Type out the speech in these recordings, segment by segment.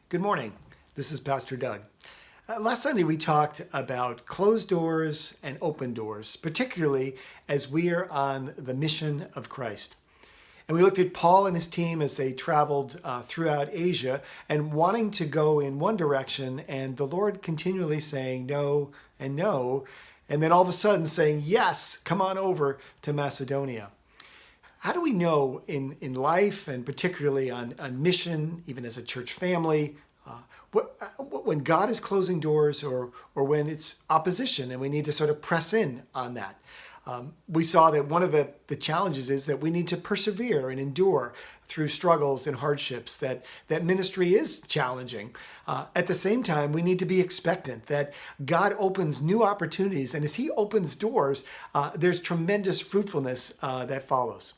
Good morning. This is Pastor Doug. Last Sunday we talked about closed doors and open doors, particularly as we are on the mission of Christ. And we looked at Paul and his team as they traveled throughout Asia and wanting to go in one direction, and the Lord continually saying no and no, and then all of a sudden saying, yes, come on over to Macedonia. How do we know in life, and particularly on mission, even as a church family, when God is closing doors or when it's opposition and we need to sort of press in on that? We saw that one of the challenges is that we need to persevere and endure through struggles and hardships, that ministry is challenging. At the same time, we need to be expectant that God opens new opportunities, and as He opens doors, there's tremendous fruitfulness that follows.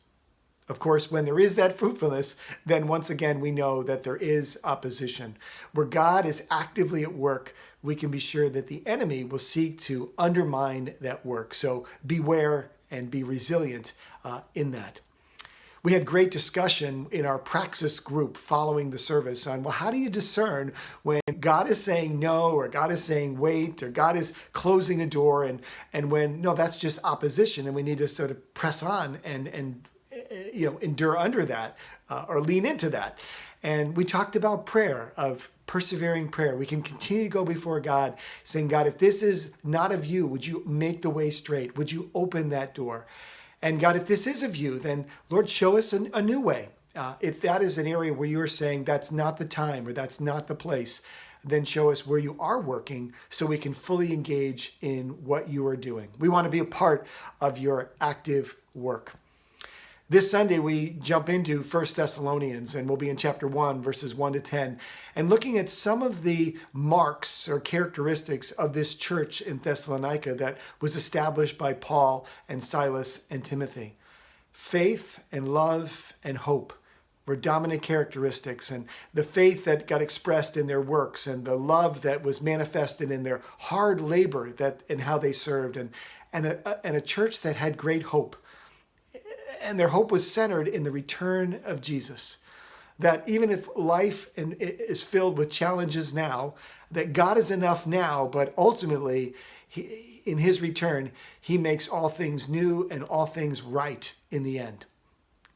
Of course, when there is that fruitfulness, then once again, we know that there is opposition. Where God is actively at work, we can be sure that the enemy will seek to undermine that work. So beware and be resilient in that. We had great discussion in our praxis group following the service on, well, how do you discern when God is saying no, or God is saying wait, or God is closing a door, and when, no, that's just opposition, and we need to sort of press on and endure under that or lean into that. And we talked about prayer, of persevering prayer. We can continue to go before God saying, God, if this is not of you, would you make the way straight? Would you open that door? And God, if this is of you, then Lord, show us a new way. If that is an area where you are saying that's not the time or that's not the place, then show us where you are working so we can fully engage in what you are doing. We want to be a part of your active work. This Sunday, we jump into 1 Thessalonians, and we'll be in chapter 1, verses 1 to 10, and looking at some of the marks or characteristics of this church in Thessalonica that was established by Paul and Silas and Timothy. Faith and love and hope were dominant characteristics, and the faith that got expressed in their works, and the love that was manifested in their hard labor and how they served, and a church that had great hope. And their hope was centered in the return of Jesus. That even if life is filled with challenges now, that God is enough now, but ultimately, in His return, He makes all things new and all things right in the end.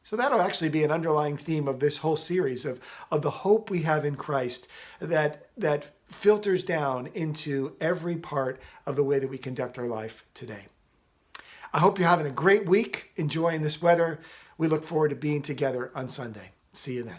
So that'll actually be an underlying theme of this whole series of the hope we have in Christ that filters down into every part of the way that we conduct our life today. I hope you're having a great week, enjoying this weather. We look forward to being together on Sunday. See you then.